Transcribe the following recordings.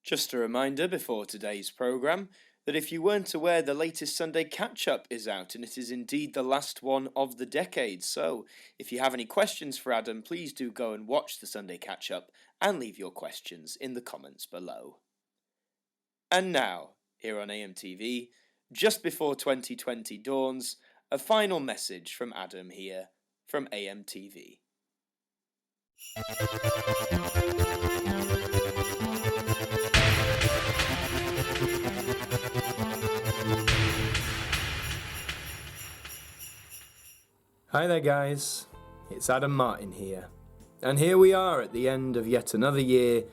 Just a reminder before today's programme that if you weren't aware, the latest Sunday catch-up is out, and it is indeed the last one of the decade. So, if you have any questions for Adam, please do go and watch the Sunday catch-up and leave your questions in the comments below. And now, here on AMTV, just before 2020 dawns, a final message from Adam here from AMTV. Hi there guys, it's Adam Martyn here, and here we are at the end of yet another year,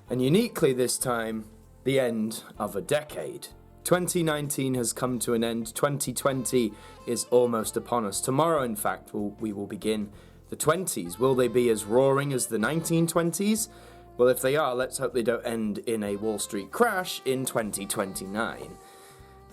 and uniquely this time, the end of a decade. 2019 has come to an end, 2020 is almost upon us. Tomorrow, in fact, we will begin the 20s. Will they be as roaring as the 1920s? Well, if they are, let's hope they don't end in a Wall Street crash in 2029.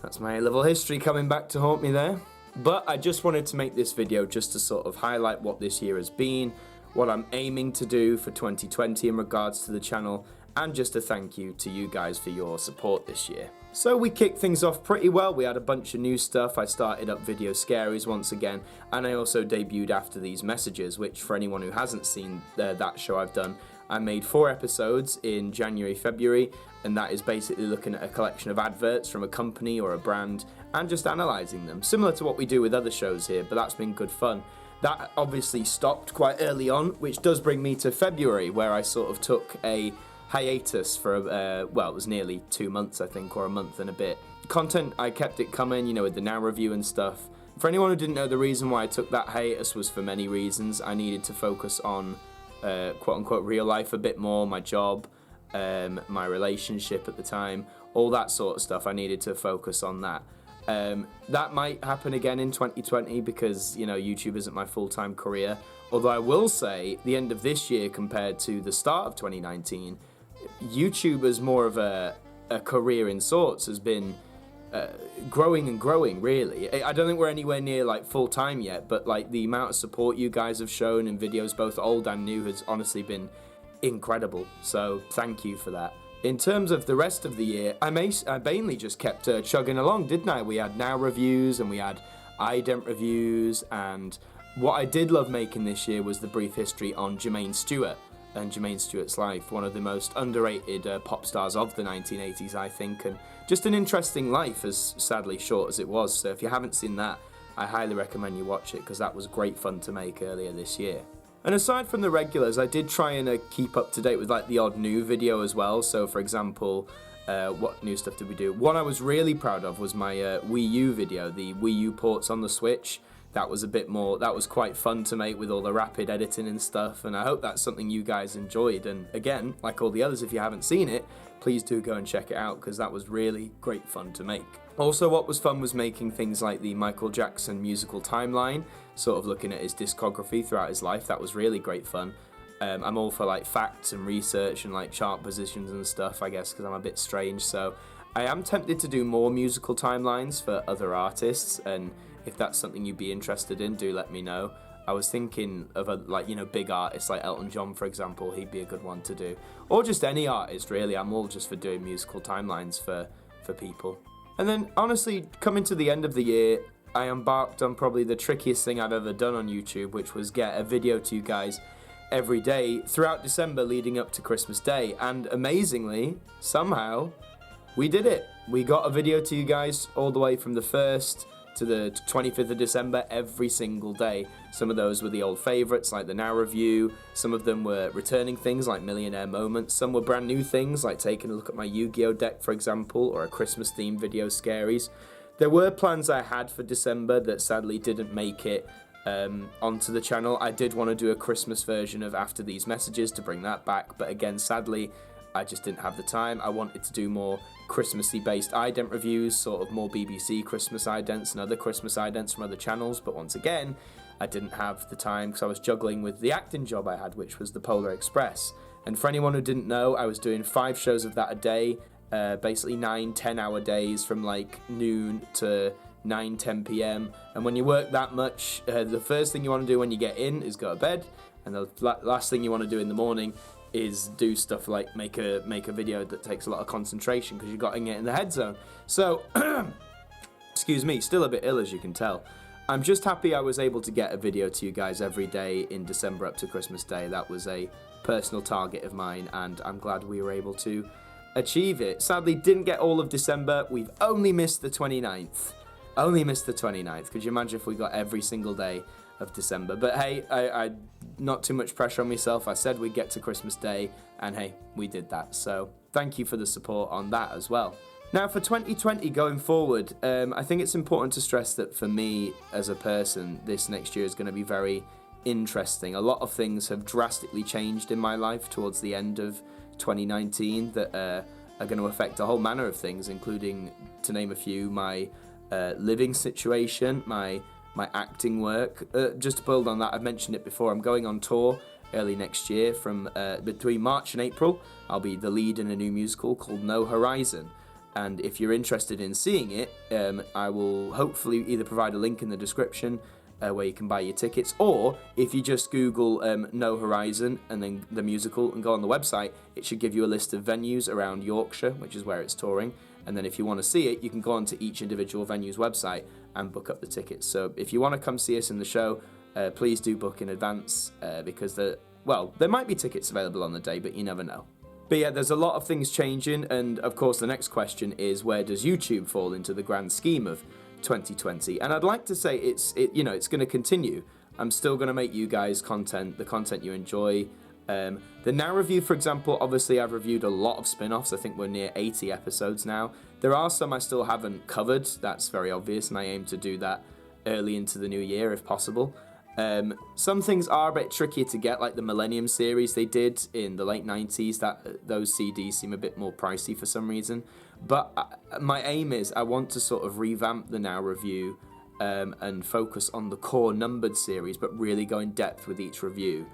That's my A-level history coming back to haunt me there. But I just wanted to make this video just to sort of highlight what this year has been, what I'm aiming to do for 2020 in regards to the channel, and just a thank you to you guys for your support this year. So we kicked things off pretty well. We had a bunch of new stuff. I started up Video Scaries once again, and I also debuted After These Messages, which for anyone who hasn't seen that show I've done, I made 4 episodes in January, February, and that is basically looking at a collection of adverts from a company or a brand and just analysing them, similar to what we do with other shows here, but that's been good fun. That obviously stopped quite early on, which does bring me to February, where I sort of took a hiatus for, well, it was nearly 2 months, I think, or a month and a bit. Content, I kept it coming, you know, with the Now review and stuff. For anyone who didn't know, the reason why I took that hiatus was for many reasons. I needed to focus on, quote-unquote, real life a bit more, my job, my relationship at the time, all that sort of stuff. I needed to focus on that. That might happen again in 2020 because, you know, YouTube isn't my full-time career. Although I will say, the end of this year compared to the start of 2019, YouTube as more of a career in sorts has been growing and growing, really. I don't think we're anywhere near like full-time yet, but like the amount of support you guys have shown in videos, both old and new, has honestly been incredible. So thank you for that. In terms of the rest of the year, I mainly just kept chugging along, didn't I? We had Now reviews and we had ident reviews, and what I did love making this year was the brief history on Jermaine Stewart and Jermaine Stewart's life, one of the most underrated pop stars of the 1980s, I think, and just an interesting life, as sadly short as it was. So if you haven't seen that, I highly recommend you watch it, because that was great fun to make earlier this year. And aside from the regulars, I did try and keep up to date with like the odd new video as well. So for example, what new stuff did we do? One I was really proud of was my Wii U video, the Wii U ports on the Switch. That was a bit more, that was quite fun to make with all the rapid editing and stuff, and I hope that's something you guys enjoyed. And again, like all the others, if you haven't seen it, please do go and check it out, because that was really great fun to make. Also, what was fun was making things like the Michael Jackson musical timeline, sort of looking at his discography throughout his life. That was really great fun. I'm all for like facts and research and like chart positions and stuff, I guess, because I'm a bit strange. So I am tempted to do more musical timelines for other artists, and if that's something you'd be interested in, do let me know. I was thinking of a, like, you know, big artists like Elton John, for example. He'd be a good one to do, or just any artist really. I'm all just for doing musical timelines for people. And then honestly, coming to the end of the year, I embarked on probably the trickiest thing I've ever done on YouTube, which was get a video to you guys every day throughout December leading up to Christmas Day. And amazingly, somehow, we did it. We got a video to you guys all the way from the 1st to the 25th of December every single day. Some of those were the old favourites like the Now review, some of them were returning things like Millionaire Moments, some were brand new things like taking a look at my Yu-Gi-Oh deck, for example, or a Christmas themed Video Scaries. There were plans I had for December that sadly didn't make it onto the channel. I did want to do a Christmas version of After These Messages to bring that back, but again, sadly, I just didn't have the time. I wanted to do more Christmassy based ident reviews, sort of more BBC Christmas idents and other Christmas idents from other channels, but once again, I didn't have the time because I was juggling with the acting job I had, which was the Polar Express. And for anyone who didn't know, I was doing 5 shows of that a day, basically 9-10 hour days from like noon to 9-10 p.m. And when you work that much, the first thing you want to do when you get in is go to bed, and the last thing you want to do in the morning is do stuff like make a video that takes a lot of concentration, because you've got to get in the head zone. So, excuse me, still a bit ill as you can tell. I'm just happy I was able to get a video to you guys every day in December up to Christmas Day. That was a personal target of mine, and I'm glad we were able to achieve it. Sadly, didn't get all of December. We've only missed the 29th. Only missed the 29th. Could you imagine if we got every single day of December? But hey, I not too much pressure on myself. I said we'd get to Christmas Day, and hey, we did that. So thank you for the support on that as well. Now, for 2020 going forward, I think it's important to stress that for me as a person, this next year is going to be very interesting. A lot of things have drastically changed in my life towards the end of 2019 that are going to affect a whole manner of things, including, to name a few, my living situation, my acting work. Just to build on that, I've mentioned it before, I'm going on tour early next year from between March and April. I'll be the lead in a new musical called No Horizon. And if you're interested in seeing it, I will hopefully either provide a link in the description where you can buy your tickets, or if you just Google No Horizon and then the musical and go on the website, it should give you a list of venues around Yorkshire, which is where it's touring. And then if you want to see it, you can go onto each individual venue's website and book up the tickets. So if you want to come see us in the show, please do book in advance because there might be tickets available on the day, but you never know. But yeah, there's a lot of things changing, and of course the next question is, where does YouTube fall into the grand scheme of 2020? And I'd like to say it's going to continue. I'm still going to make you guys the content you enjoy. The Now Review, for example, obviously I've reviewed a lot of spin-offs. I think we're near 80 episodes now. There are some I still haven't covered. That's very obvious, and I aim to do that early into the new year if possible. Some things are a bit trickier to get, like the Millennium series they did in the late 90s. Those CDs seem a bit more pricey for some reason. But my aim is I want to sort of revamp the Now Review and focus on the core numbered series, but really go in depth with each review.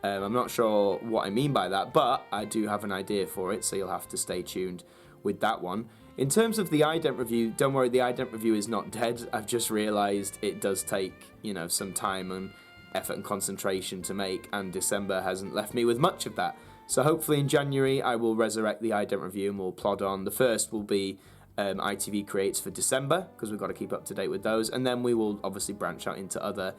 I'm not sure what I mean by that, but I do have an idea for it, so you'll have to stay tuned with that one. In terms of the ident review, don't worry, the ident review is not dead. I've just realised it does take, some time and effort and concentration to make, and December hasn't left me with much of that. So hopefully in January I will resurrect the ident review and we'll plod on. The first will be ITV Creates for December, because we've got to keep up to date with those, and then we will obviously branch out into other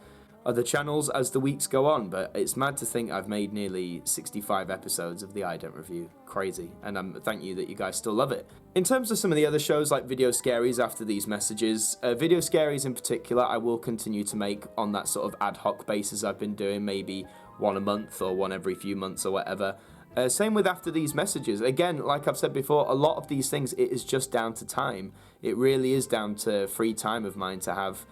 channels as the weeks go on. But it's mad to think I've made nearly 65 episodes of the ident review. Crazy. And thank you that you guys still love it. In terms of some of the other shows like Video Scaries after these messages, Video Scaries in particular I will continue to make on that sort of ad hoc basis I've been doing, maybe one a month or one every few months or whatever. Same with After These Messages. Again, like I've said before, a lot of these things, it is just down to time. It really is down to free time of mine to have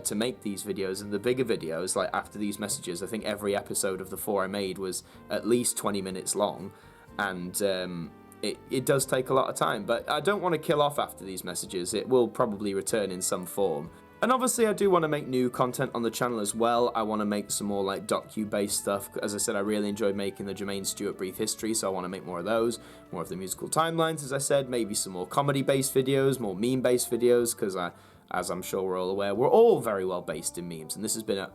to make these videos. And the bigger videos, like After These Messages, I think every episode of the 4 I made was at least 20 minutes long, and it does take a lot of time. But I don't want to kill off After These Messages. It will probably return in some form. And obviously I do want to make new content on the channel as well. I want to make some more like docu-based stuff. As I said, I really enjoyed making the Jermaine Stewart Brief History, so I want to make more of those. More of the musical timelines, as I said. Maybe some more comedy-based videos, more meme-based videos, because as I'm sure we're all aware, we're all very well based in memes, and this has been a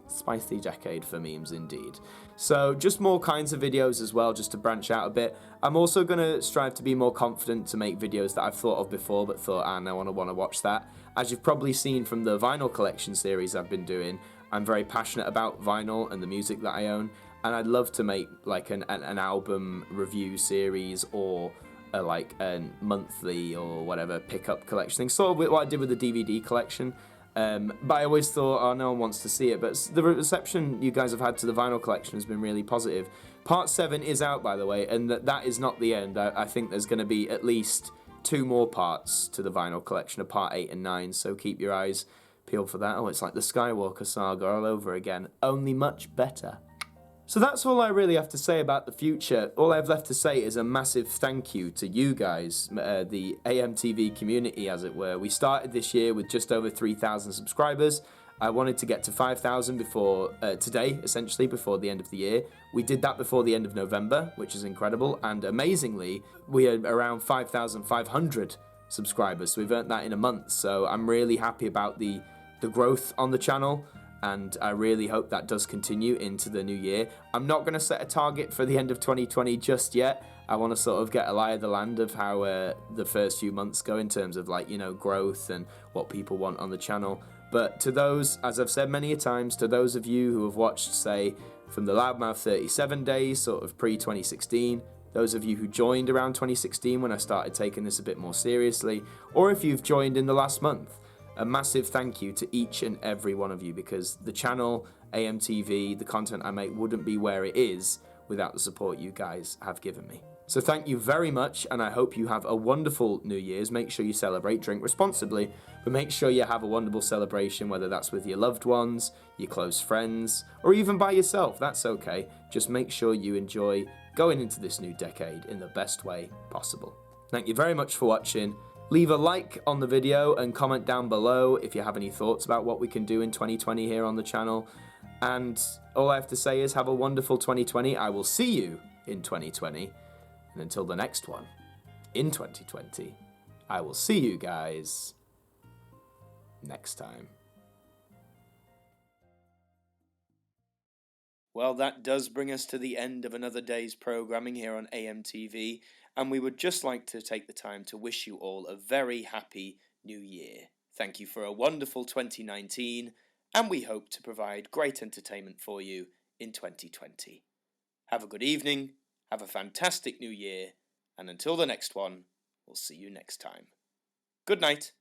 spicy decade for memes indeed. So just more kinds of videos as well, just to branch out a bit. I'm also going to strive to be more confident to make videos that I've thought of before, but thought, no one will want to watch that. As you've probably seen from the vinyl collection series I've been doing, I'm very passionate about vinyl and the music that I own, and I'd love to make like an album review series, or like a monthly or whatever pickup collection thing, sort of what I did with the DVD collection. But I always thought, no one wants to see it. But the reception you guys have had to the vinyl collection has been really positive. Part 7 is out, by the way, and that is not the end. I think there's going to be at least 2 more parts to the vinyl collection of Part 8 and 9, so keep your eyes peeled for that. Oh, it's like the Skywalker saga all over again, only much better. So that's all I really have to say about the future. All I have left to say is a massive thank you to you guys, the AMTV community, as it were. We started this year with just over 3,000 subscribers. I wanted to get to 5,000 before today, essentially, before the end of the year. We did that before the end of November, which is incredible. And amazingly, we are around 5,500 subscribers. So we've earned that in a month. So I'm really happy about the growth on the channel. and I really hope that does continue into the new year. I'm not going to set a target for the end of 2020 just yet. I want to sort of get a lie of the land of how the first few months go in terms of, like, you know, growth and what people want on the channel. But to those, as I've said many a times, to those of you who have watched, say, from the Loudmouth 37 days, sort of pre-2016, those of you who joined around 2016 when I started taking this a bit more seriously, or if you've joined in the last month, a massive thank you to each and every one of you, because the channel, AMTV, the content I make wouldn't be where it is without the support you guys have given me. So thank you very much, and I hope you have a wonderful New Year's. Make sure you celebrate, drink responsibly, but make sure you have a wonderful celebration, whether that's with your loved ones, your close friends, or even by yourself. That's okay. Just make sure you enjoy going into this new decade in the best way possible. Thank you very much for watching. Leave a like on the video and comment down below if you have any thoughts about what we can do in 2020 here on the channel. And all I have to say is have a wonderful 2020. I will see you in 2020. And until the next one, in 2020, I will see you guys next time. Well, that does bring us to the end of another day's programming here on AMTV, and we would just like to take the time to wish you all a very happy new year. Thank you for a wonderful 2019, and we hope to provide great entertainment for you in 2020. Have a good evening, have a fantastic new year, and until the next one, we'll see you next time. Good night.